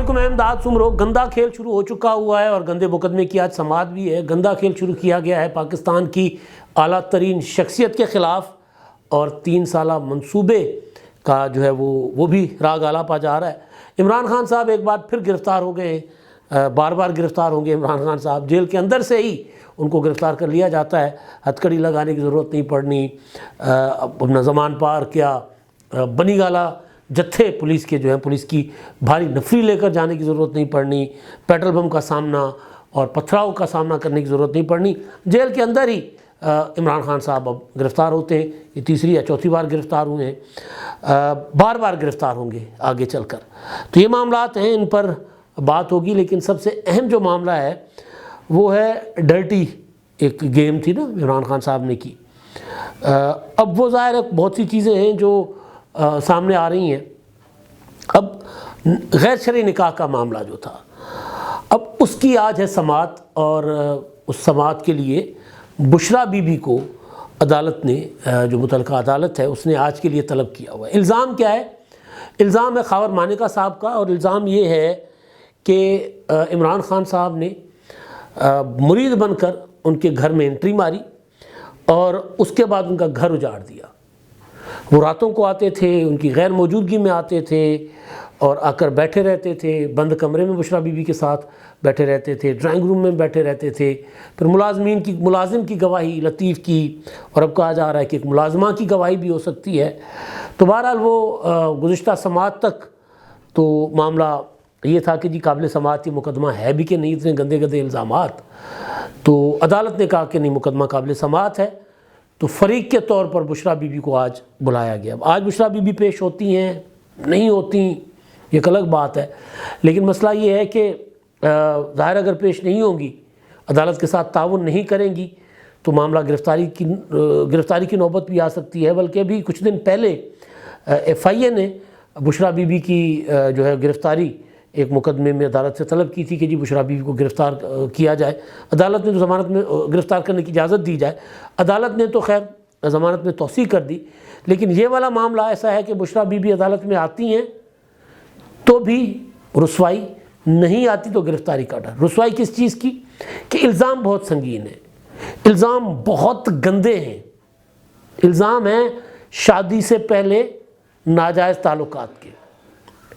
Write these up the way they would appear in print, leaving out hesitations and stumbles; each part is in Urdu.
علیکم احمداد سمرو. گندا کھیل شروع ہو چکا ہوا ہے اور گندے مقدمے کی آج سماعت بھی ہے. گندا کھیل شروع کیا گیا ہے پاکستان کی اعلیٰ ترین شخصیت کے خلاف اور 3 سالہ منصوبے کا جو ہے وہ بھی راگ آلاپا جا رہا ہے. عمران خان صاحب ایک بار پھر گرفتار ہو گئے ہیں. بار بار گرفتار ہوں گے عمران خان صاحب. جیل کے اندر سے ہی ان کو گرفتار کر لیا جاتا ہے. ہتھ کڑی لگانے کی ضرورت نہیں پڑنی. اپنا زمان پار کیا بنی گالا جتھے پولیس کے جو ہیں پولیس کی بھاری نفری لے کر جانے کی ضرورت نہیں پڑنی. پیٹرول بم کا سامنا اور پتھراؤ کا سامنا کرنے کی ضرورت نہیں پڑنی. جیل کے اندر ہی عمران خان صاحب اب گرفتار ہوتے ہیں. یہ تیسری یا چوتھی بار گرفتار ہوئے ہیں. بار بار گرفتار ہوں گے آگے چل کر. تو یہ معاملات ہیں, ان پر بات ہوگی. لیکن سب سے اہم جو معاملہ ہے وہ ہے ڈرٹی ایک گیم تھی نا عمران خان صاحب نے کی. اب وہ ظاہر ہے بہت سی چیزیں ہیں جو سامنے آ رہی ہیں. اب غیر شرعی نکاح کا معاملہ جو تھا اب اس کی آج ہے سماعت, اور اس سماعت کے لیے بشریٰ بی بی کو عدالت نے جو متعلقہ عدالت ہے اس نے آج کے لیے طلب کیا ہوا ہے. الزام کیا ہے؟ الزام ہے خاور مانیکا صاحب کا, اور الزام یہ ہے کہ عمران خان صاحب نے مرید بن کر ان کے گھر میں انٹری ماری اور اس کے بعد ان کا گھر اجاڑ دیا. وہ راتوں کو آتے تھے, ان کی غیر موجودگی میں آتے تھے اور آ کر بیٹھے رہتے تھے. بند کمرے میں بشریٰ بی بی کے ساتھ بیٹھے رہتے تھے, ڈرائنگ روم میں بیٹھے رہتے تھے. پھر ملازم کی گواہی لطیف کی, اور اب کہا جا رہا ہے کہ ایک ملازمہ کی گواہی بھی ہو سکتی ہے. تو بہرحال وہ گزشتہ سماعت تک تو معاملہ یہ تھا کہ جی قابل سماعت یہ مقدمہ ہے بھی کہ نہیں, اتنے گندے گندے الزامات. تو عدالت نے کہا کہ نہیں مقدمہ قابل سماعت ہے. تو فریق کے طور پر بشریٰ بی بی کو آج بلایا گیا. آج بشریٰ بی بی پیش ہوتی ہیں نہیں ہوتی یہ ایک الگ بات ہے, لیکن مسئلہ یہ ہے کہ ظاہر اگر پیش نہیں ہوں گی, عدالت کے ساتھ تعاون نہیں کریں گی تو معاملہ گرفتاری کی نوبت بھی آ سکتی ہے. بلکہ ابھی کچھ دن پہلے ایف آئی اے نے بشریٰ بی بی کی جو ہے گرفتاری ایک مقدمے میں عدالت سے طلب کی تھی کہ جی بشریٰ بی بی کو گرفتار کیا جائے. عدالت نے تو ضمانت میں گرفتار کرنے کی اجازت دی جائے. عدالت نے تو خیر ضمانت میں توسیع کر دی, لیکن یہ والا معاملہ ایسا ہے کہ بشریٰ بی بی عدالت میں آتی ہیں تو بھی رسوائی, نہیں آتی تو گرفتاری کا ڈر. رسوائی کس چیز کی کہ الزام بہت سنگین ہے, الزام بہت گندے ہیں. الزام ہیں شادی سے پہلے ناجائز تعلقات کے,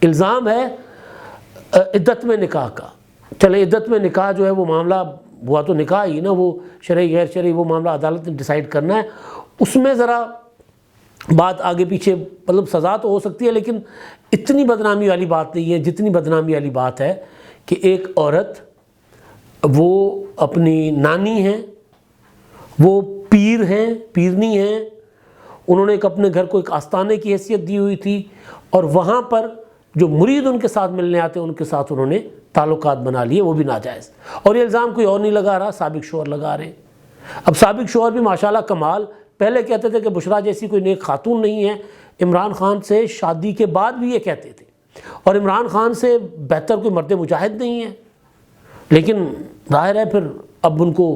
الزام ہے عدت میں نکاح کا. چلے عدت میں نکاح جو ہے وہ معاملہ ہوا تو نکاح ہی نا, وہ شرعی غیر شرعی وہ معاملہ عدالت نے ڈیسائیڈ کرنا ہے. اس میں ذرا بات آگے پیچھے مطلب سزا تو ہو سکتی ہے, لیکن اتنی بدنامی والی بات نہیں ہے جتنی بدنامی والی بات ہے کہ ایک عورت وہ اپنی نانی ہیں, وہ پیر ہیں, پیرنی ہیں, انہوں نے ایک اپنے گھر کو ایک آستانے کی حیثیت دی ہوئی تھی, اور وہاں پر جو مرید ان کے ساتھ ملنے آتے ہیں ان کے ساتھ انہوں نے تعلقات بنا لیے, وہ بھی ناجائز. اور یہ الزام کوئی اور نہیں لگا رہا, سابق شوہر لگا رہے ہیں. اب سابق شوہر بھی ماشاءاللہ کمال, پہلے کہتے تھے کہ بشریٰ جیسی کوئی نیک خاتون نہیں ہے. عمران خان سے شادی کے بعد بھی یہ کہتے تھے, اور عمران خان سے بہتر کوئی مرد مجاہد نہیں ہے. لیکن ظاہر ہے پھر اب ان کو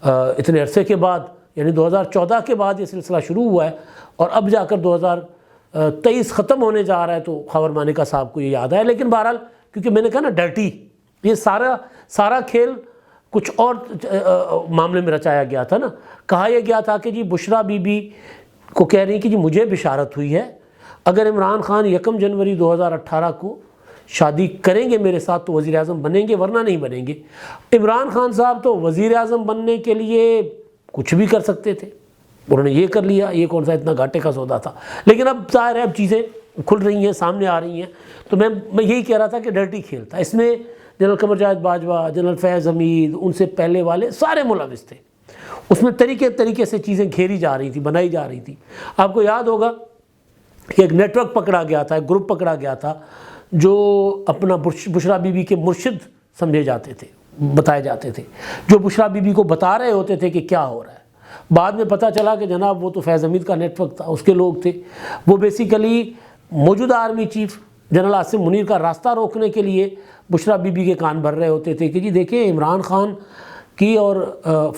اتنے عرصے کے بعد یعنی 2014 کے بعد یہ سلسلہ شروع ہوا ہے, اور اب جا کر 2023 ختم ہونے جا رہا ہے تو خاور مانیکا صاحب کو یہ یاد آیا. لیکن بہرحال کیونکہ میں نے کہا نا ڈرٹی, یہ سارا کھیل کچھ اور معاملے میں رچایا گیا تھا نا. کہا یہ گیا تھا کہ جی بشریٰ بی بی کو کہہ رہی ہیں کہ جی مجھے بشارت ہوئی ہے اگر عمران خان 1 جنوری 2018 کو شادی کریں گے میرے ساتھ تو وزیر اعظم بنیں گے, ورنہ نہیں بنیں گے. عمران خان صاحب تو وزیر اعظم بننے کے لیے کچھ بھی کر سکتے تھے, انہوں نے یہ کر لیا, یہ کون سا اتنا گھاٹے کا سودا تھا. لیکن اب ظاہر ہے اب چیزیں کھل رہی ہیں, سامنے آ رہی ہیں. تو میں یہی کہہ رہا تھا کہ ڈرٹی کھیل تھا. اس میں جنرل قمر جاوید باجوہ, جنرل فیض حمید, ان سے پہلے والے سارے ملوث تھے. اس میں طریقے سے چیزیں گھیری جا رہی تھی, بنائی جا رہی تھی. آپ کو یاد ہوگا کہ ایک نیٹ ورک پکڑا گیا تھا, ایک گروپ پکڑا گیا تھا جو اپنا بشریٰ بی بی کے مرشد سمجھے جاتے تھے, بتائے جاتے تھے, جو بشریٰ بی بی کو بتا رہے ہوتے تھے کہ کیا ہو رہا ہے. بعد میں پتہ چلا کہ جناب وہ تو فیض حمید کا نیٹ ورک تھا, اس کے لوگ تھے. وہ بیسیکلی موجودہ army chief general Asim Munir کا راستہ روکنے کے لیے بشریٰ بی بی کے کان بھر رہے ہوتے تھے کہ جی دیکھیں عمران خان کی اور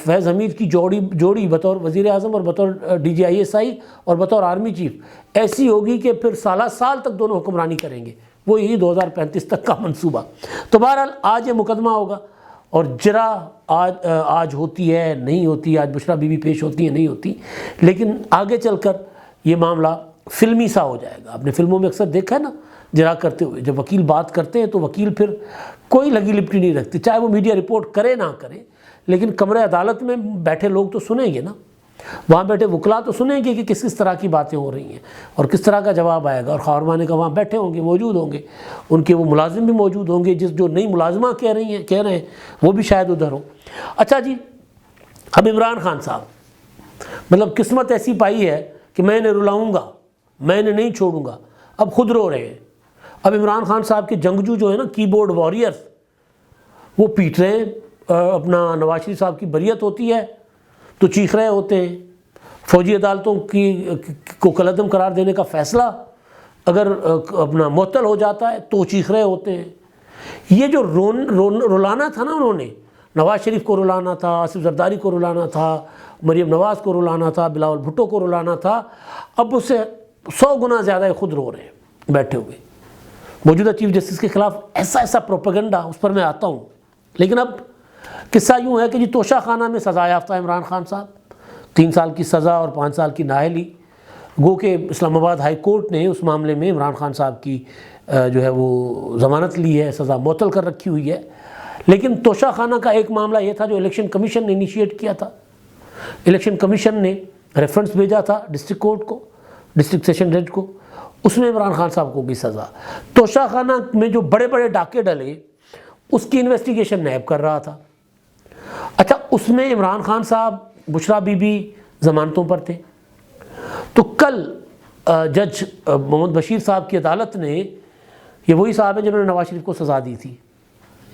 فیض حمید کی جوڑی بطور وزیر اعظم اور بطور DGISI اور بطور آرمی چیف ایسی ہوگی کہ پھر سالہ سال تک دونوں حکمرانی کریں گے. وہ یہی 2035 تک کا منصوبہ. تو بہرحال آج یہ مقدمہ ہوگا اور جرا آج ہوتی ہے نہیں ہوتی, آج بشرا بی بی پیش ہوتی ہے نہیں ہوتی, لیکن آگے چل کر یہ معاملہ فلمی سا ہو جائے گا. آپ نے فلموں میں اکثر دیکھا ہے نا جرا کرتے ہوئے, جب وکیل بات کرتے ہیں تو وکیل پھر کوئی لگی لپٹی نہیں رکھتی, چاہے وہ میڈیا رپورٹ کرے نہ کرے, لیکن کمرے عدالت میں بیٹھے لوگ تو سنیں گے نا, وہاں بیٹھے وکلا تو سنیں گے کہ کس طرح کی باتیں ہو رہی ہیں اور کس طرح کا جواب آئے گا. اور خاورمانے کا وہاں بیٹھے ہوں گے, موجود ہوں گے, ان کے وہ ملازم بھی موجود ہوں گے, جو نئی ملازمہ کہہ رہے ہیں وہ بھی شاید ادھر ہوں. اچھا جی, اب عمران خان صاحب مطلب قسمت ایسی پائی ہے کہ میں نے رلاؤں گا, میں نے نہیں چھوڑوں گا, اب خود رو رہے ہیں. اب عمران خان صاحب کے جنگجو جو ہے نا کی بورڈ واریئرز, وہ پیٹ رہے ہیں. اپنا نواز شریف صاحب کی بریت ہوتی ہے تو چیخ رہے ہوتے ہیں. فوجی عدالتوں کو کالعدم قرار دینے کا فیصلہ اگر اپنا معطل ہو جاتا ہے تو چیخ رہے ہوتے ہیں. یہ جو رلانا تھا نا, انہوں نے نواز شریف کو رلانا تھا, آصف زرداری کو رلانا تھا, مریم نواز کو رلانا تھا, بلاول بھٹو کو رلانا تھا, اب اس سے 100 گنا زیادہ خود رو رہے ہیں بیٹھے ہوئے. موجودہ چیف جسٹس کے خلاف ایسا پروپیگنڈا, اس پر میں آتا ہوں. لیکن اب قصہ یوں ہے کہ جی توشہ خانہ میں سزا یافتہ عمران خان صاحب, 3 سال کی سزا اور 5 سال کی نااہلی. گو کہ اسلام آباد ہائی کورٹ نے اس معاملے میں عمران خان صاحب کی جو ہے وہ ضمانت لی ہے, سزا معطل کر رکھی ہوئی ہے. لیکن توشہ خانہ کا ایک معاملہ یہ تھا جو الیکشن کمیشن نے انیشیٹ کیا تھا. الیکشن کمیشن نے ریفرنس بھیجا تھا ڈسٹرکٹ کورٹ کو, ڈسٹرکٹ سیشن جج کو, اس میں عمران خان صاحب کو کی سزا. توشہ خانہ میں جو بڑے بڑے ڈاکے ڈلے اس کی انویسٹیگیشن نیب کر رہا تھا. اچھا, اس میں عمران خان صاحب, بشرا بی بی ضمانتوں پر تھے. تو کل جج محمد بشیر صاحب کی عدالت نے, یہ وہی صاحب ہیں جنہوں نے نواز شریف کو سزا دی تھی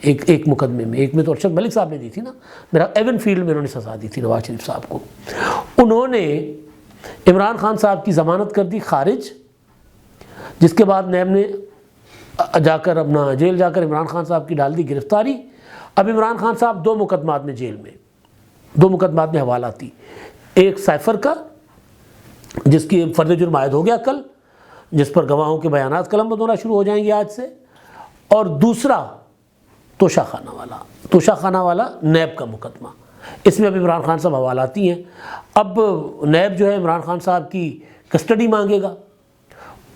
ایک مقدمے میں, ایک میں تو ارشد ملک صاحب نے دی تھی نا, میرا ایون فیلڈ میں انہوں نے سزا دی تھی نواز شریف صاحب کو. انہوں نے عمران خان صاحب کی ضمانت کر دی خارج, جس کے بعد نیب نے جا کر اپنا جیل جا کر عمران خان صاحب کی ڈال دی گرفتاری. اب عمران خان صاحب 2 مقدمات میں جیل میں, 2 مقدمات میں حوالہ تھی. ایک سائفر کا جس کی فرد جرم عائد ہو گیا کل, جس پر گواہوں کے بیانات قلم بند ہونا شروع ہو جائیں گے آج سے, اور دوسرا توشہ خانہ والا نیب کا مقدمہ. اس میں اب عمران خان صاحب حوالاتی ہیں. اب نیب جو ہے عمران خان صاحب کی کسٹڈی مانگے گا.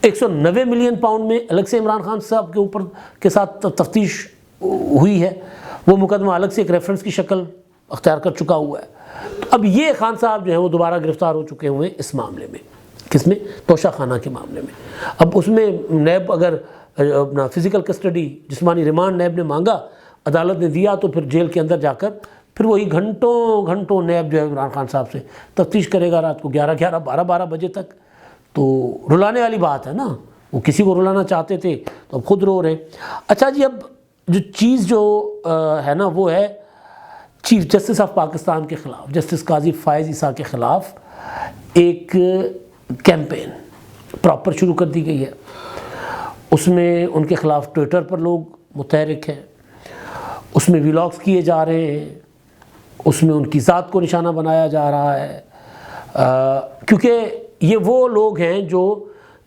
190 ملین پاؤنڈ میں الگ سے عمران خان صاحب کے اوپر کے ساتھ تفتیش ہوئی ہے. وہ مقدمہ الگ سے ایک ریفرنس کی شکل اختیار کر چکا ہوا ہے. اب یہ خان صاحب جو ہیں وہ دوبارہ گرفتار ہو چکے ہوئے اس معاملے میں. کس میں؟ توشہ خانہ کے معاملے میں. اب اس میں نیب اگر اپنا فزیکل کسٹڈی, جسمانی ریمانڈ نیب نے مانگا, عدالت نے دیا, تو پھر جیل کے اندر جا کر پھر وہی گھنٹوں نیب جو ہے عمران خان صاحب سے تفتیش کرے گا, رات کو 11 12 بجے تک. تو رلانے والی بات ہے نا, وہ کسی کو رلانا چاہتے تھے تو اب خود رو رہے ہیں. اچھا جی, اب جو چیز جو ہے نا وہ ہے چیف جسٹس آف پاکستان کے خلاف, جسٹس قاضی فائز عیسیٰ کے خلاف ایک کیمپین پراپر شروع کر دی گئی ہے. اس میں ان کے خلاف ٹویٹر پر لوگ متحرک ہیں, اس میں ویلاگز کیے جا رہے ہیں, اس میں ان کی ذات کو نشانہ بنایا جا رہا ہے, کیونکہ یہ وہ لوگ ہیں جو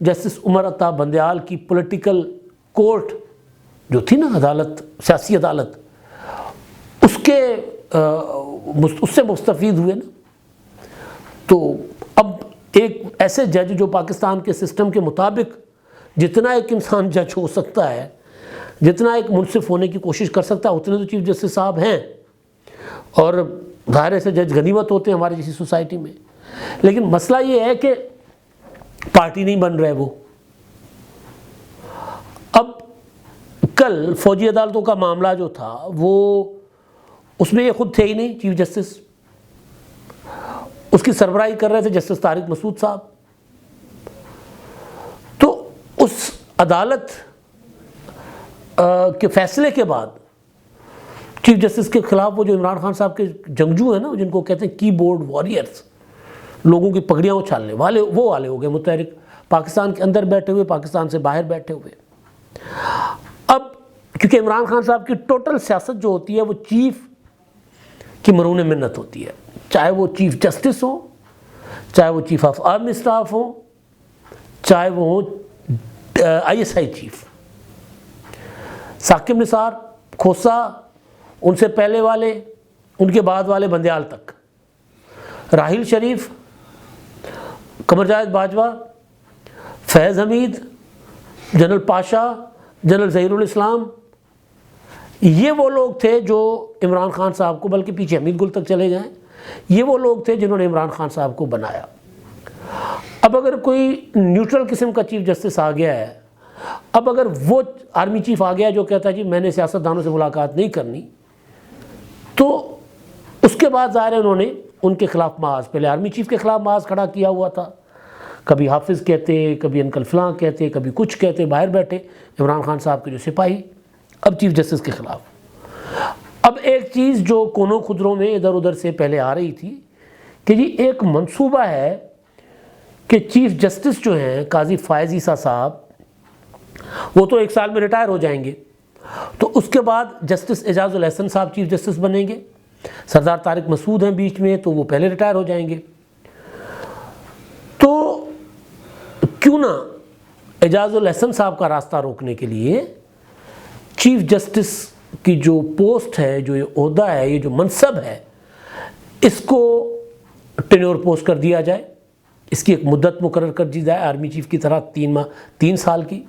جسٹس عمر عطا بندیال کی پولیٹیکل کورٹ جو تھی نا عدالت, سیاسی عدالت, اس سے مستفید ہوئے نا. تو اب ایک ایسے جج جو پاکستان کے سسٹم کے مطابق جتنا ایک انسان جج ہو سکتا ہے, جتنا ایک منصف ہونے کی کوشش کر سکتا ہے, اتنے تو چیف جسٹس صاحب ہیں. اور ظاہر سے جج غنیمت ہوتے ہیں ہماری جیسی سوسائٹی میں. لیکن مسئلہ یہ ہے کہ پارٹی نہیں بن رہے وہ. اب کل فوجی عدالتوں کا معاملہ جو تھا وہ اس میں یہ خود تھے ہی نہیں چیف جسٹس, اس کی سربراہی کر رہے تھے جسٹس طارق مسعود صاحب. تو اس عدالت کے فیصلے کے بعد چیف جسٹس کے خلاف وہ جو عمران خان صاحب کے جنگجو ہیں نا, جن کو کہتے ہیں کی بورڈ واریئرز, لوگوں کی پگڑیاں اچھالنے والے, وہ والے ہو گئے متحرک, پاکستان کے اندر بیٹھے ہوئے, پاکستان سے باہر بیٹھے ہوئے. اب کیونکہ عمران خان صاحب کی ٹوٹل سیاست جو ہوتی ہے وہ چیف کی مرہون منت ہوتی ہے, چاہے وہ چیف جسٹس ہوں, چاہے وہ چیف آف آرمی اسٹاف ہوں, چاہے وہ ہوں ISI چیف. ثاقب نثار، کھوسا، ان سے پہلے والے، ان کے بعد والے بندیال تک، راحیل شریف، قمر جاوید باجوہ، فیض حمید، جنرل پاشا، جنرل ظہیر الاسلام، یہ وہ لوگ تھے جو عمران خان صاحب کو، بلکہ پیچھے حمید گل تک چلے جائیں، یہ وہ لوگ تھے جنہوں نے عمران خان صاحب کو بنایا۔ اب اگر کوئی نیوٹرل قسم کا چیف جسٹس آ گیا ہے، اب اگر وہ آرمی چیف آ گیا جو کہتا ہے جی میں نے سیاستدانوں سے ملاقات نہیں کرنی، تو اس کے بعد ظاہر ہے انہوں نے ان کے خلاف محاذ، پہلے آرمی چیف کے خلاف محاذ کھڑا کیا ہوا تھا، کبھی حافظ کہتے، کبھی انکل فلاں کہتے، کبھی کچھ کہتے، باہر بیٹھے عمران خان صاحب کے جو سپاہی، اب چیف جسٹس کے خلاف۔ اب ایک چیز جو کونوں خدروں میں ادھر ادھر سے پہلے آ رہی تھی کہ جی ایک منصوبہ ہے کہ چیف جسٹس جو ہیں قاضی فائز عیسیٰ صاحب، وہ تو 1 سال میں ریٹائر ہو جائیں گے، تو اس کے بعد جسٹس اعجاز الحسن صاحب چیف جسٹس بنیں گے، سردار طارق مسعود ہیں بیچ میں تو وہ پہلے ریٹائر ہو جائیں گے، تو کیوں نہ اعجاز الحسن صاحب کا راستہ روکنے کے لیے چیف جسٹس کی جو پوسٹ ہے، جو یہ عہدہ ہے، یہ جو منصب ہے، اس کو ٹینیور پوسٹ کر دیا جائے، اس کی ایک مدت مقرر کر دی جائے آرمی چیف کی طرح 3 سال کی،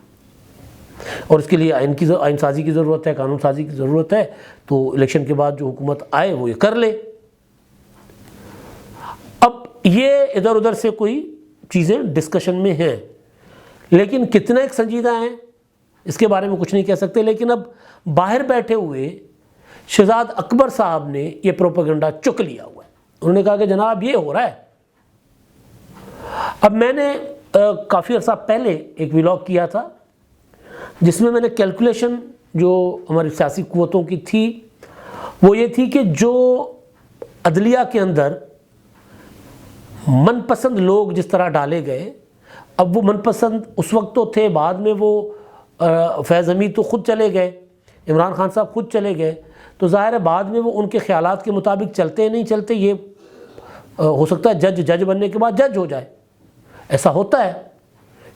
اور اس کے لیے آئین سازی کی ضرورت ہے، قانون سازی کی ضرورت ہے، تو الیکشن کے بعد جو حکومت آئے وہ یہ کر لے۔ اب یہ ادھر ادھر سے کوئی چیزیں ڈسکشن میں ہیں، لیکن کتنا ایک سنجیدہ ہیں اس کے بارے میں کچھ نہیں کہہ سکتے، لیکن اب باہر بیٹھے ہوئے شہزاد اکبر صاحب نے یہ پروپیگنڈا چک لیا ہوا ہے، انہوں نے کہا کہ جناب یہ ہو رہا ہے۔ اب میں نے کافی عرصہ پہلے ایک ولاگ کیا تھا جس میں نے کیلکولیشن جو ہماری سیاسی قوتوں کی تھی وہ یہ تھی کہ جو عدلیہ کے اندر من پسند لوگ جس طرح ڈالے گئے، اب وہ من پسند اس وقت تو تھے، بعد میں وہ فیض حمید تو خود چلے گئے، عمران خان صاحب خود چلے گئے، تو ظاہر ہے بعد میں وہ ان کے خیالات کے مطابق چلتے نہیں چلتے، یہ ہو سکتا ہے جج بننے کے بعد جج ہو جائے، ایسا ہوتا ہے۔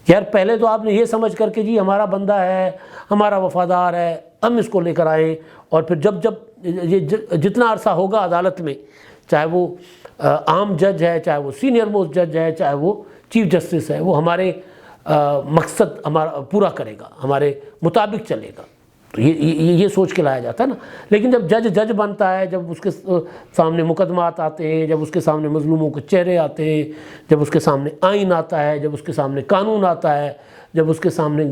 یار پہلے تو آپ نے یہ سمجھ کر کہ جی ہمارا بندہ ہے، ہمارا وفادار ہے، ہم اس کو لے کر آئیں، اور پھر جب یہ جتنا عرصہ ہوگا عدالت میں، چاہے وہ عام جج ہے، چاہے وہ سینئر موسٹ جج ہے، چاہے وہ چیف جسٹس ہے، وہ ہمارے مقصد ہمارا پورا کرے گا، ہمارے مطابق چلے گا، تو یہ سوچ کے لایا جاتا ہے نا۔ لیکن جب جج بنتا ہے، جب اس کے سامنے مقدمات آتے ہیں، جب اس کے سامنے مظلوموں کے چہرے آتے ہیں، جب اس کے سامنے آئین آتا ہے، جب اس کے سامنے قانون آتا ہے، جب اس کے سامنے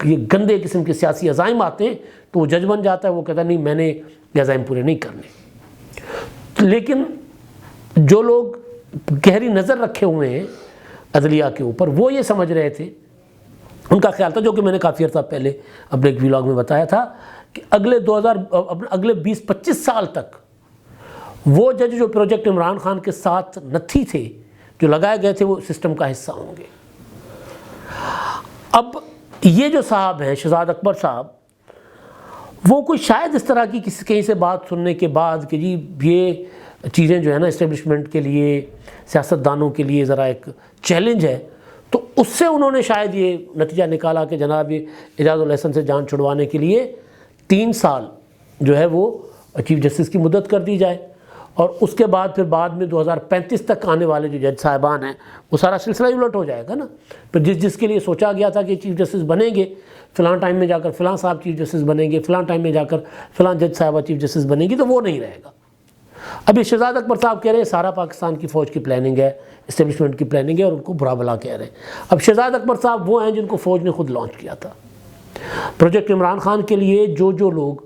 یہ گندے قسم کے سیاسی عزائم آتے ہیں، تو وہ جج بن جاتا ہے، وہ کہتا ہے نہیں میں نے یہ عزائم پورے نہیں کرنے۔ لیکن جو لوگ گہری نظر رکھے ہوئے ہیں عدلیہ کے اوپر، وہ یہ سمجھ رہے تھے، ان کا خیال تھا، جو کہ میں نے کافی عرصہ پہلے اپنے ایک ولاگ میں بتایا تھا، کہ اگلے 20-25 سال تک وہ جج جو پروجیکٹ عمران خان کے ساتھ نتھی تھے، جو لگائے گئے تھے، وہ سسٹم کا حصہ ہوں گے۔ اب یہ جو صاحب ہیں شہزاد اکبر صاحب، وہ کوئی شاید اس طرح کی کہیں سے بات سننے کے بعد کہ جی یہ چیزیں جو ہے نا اسٹیبلشمنٹ کے لیے، سیاستدانوں کے لیے ذرا ایک چیلنج ہے، تو اس سے انہوں نے شاید یہ نتیجہ نکالا کہ جناب یہ اعجاز الحسن سے جان چھڑوانے کے لیے 3 سال جو ہے وہ چیف جسٹس کی مدت کر دی جائے، اور اس کے بعد پھر بعد میں 2035 تک آنے والے جو جج صاحبان ہیں وہ سارا سلسلہ الٹ ہو جائے گا نا۔ پھر جس کے لیے سوچا گیا تھا کہ چیف جسٹس بنیں گے، فلاں ٹائم میں جا کر فلاں صاحب چیف جسٹس بنیں گے، فلاں ٹائم میں جا کر فلاں جج صاحبہ چیف جسٹس بنیں گی، تو وہ نہیں رہے گا۔ اب یہ شہزاد اکبر صاحب کہہ رہے ہیں سارا پاکستان کی فوج کی پلاننگ ہے، اسٹیبلشمنٹ کی پلاننگ ہے، اور ان کو برا بلا کہہ رہے ہیں۔ اب شہزاد اکبر صاحب وہ ہیں جن کو فوج نے خود لانچ کیا تھا پروجیکٹ عمران خان کے لیے۔ جو لوگ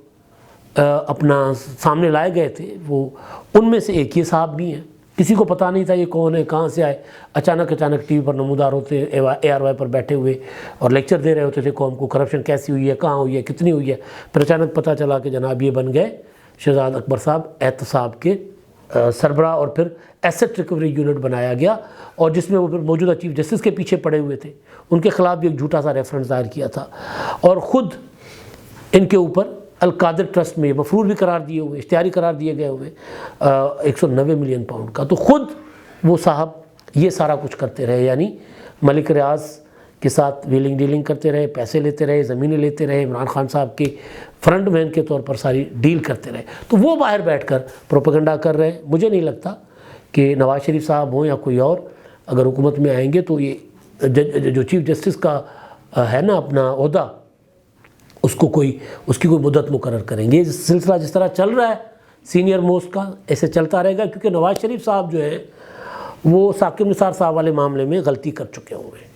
اپنا سامنے لائے گئے تھے، وہ ان میں سے ایک یہ صاحب بھی ہیں، کسی کو پتہ نہیں تھا یہ کون ہے، کہاں سے آئے، اچانک ٹی وی پر نمودار ہوتے، ARY پر بیٹھے ہوئے اور لیکچر دے رہے ہوتے تھے قوم کو، کرپشن کیسی ہوئی ہے، کہاں ہوئی ہے، کتنی ہوئی ہے، پھر اچانک پتہ چلا کہ جناب یہ بن گئے شہزاد اکبر صاحب احتساب کے سربراہ، اور پھر ایسٹ ریکوری یونٹ بنایا گیا، اور جس میں وہ پھر موجودہ چیف جسٹس کے پیچھے پڑے ہوئے تھے، ان کے خلاف بھی ایک جھوٹا سا ریفرنس دائر کیا تھا، اور خود ان کے اوپر القادر ٹرسٹ میں مفرور بھی قرار دیے ہوئے، اشتہاری قرار دیے گئے ہوئے 190 ملین پاؤنڈ کا۔ تو خود وہ صاحب یہ سارا کچھ کرتے رہے، یعنی ملک ریاض کے ساتھ ویلنگ ڈیلنگ کرتے رہے، پیسے لیتے رہے، زمینیں لیتے رہے، عمران خان صاحب کے فرنٹ مین کے طور پر ساری ڈیل کرتے رہے، تو وہ باہر بیٹھ کر پروپیگنڈا کر رہے ہیں۔ مجھے نہیں لگتا کہ نواز شریف صاحب ہوں یا کوئی اور اگر حکومت میں آئیں گے تو یہ جو چیف جسٹس کا ہے نا اپنا عہدہ، اس کی کوئی مدت مقرر کریں گے۔ سلسلہ جس طرح چل رہا ہے سینئر موسٹ کا، ایسے چلتا رہے گا، کیونکہ نواز شریف صاحب جو ہیں وہ ثاقب نثار صاحب والے معاملے میں غلطی کر چکے ہوئے ہیں۔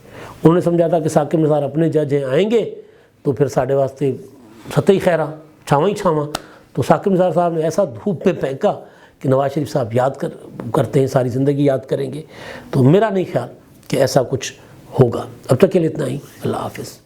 انہوں نے سمجھا تھا کہ ثاقب نثار اپنے جج ہیں، آئیں گے تو پھر ساڑھے واسطے سطحی خیرہ چھاواں ہی چھاواں، تو ثاقب نثار صاحب نے ایسا دھوپ میں پھینکا کہ نواز شریف صاحب یاد کرتے ہیں، ساری زندگی یاد کریں گے۔ تو میرا نہیں خیال کہ ایسا کچھ ہوگا۔ اب تک کے لیے اتنا ہی، اللہ حافظ۔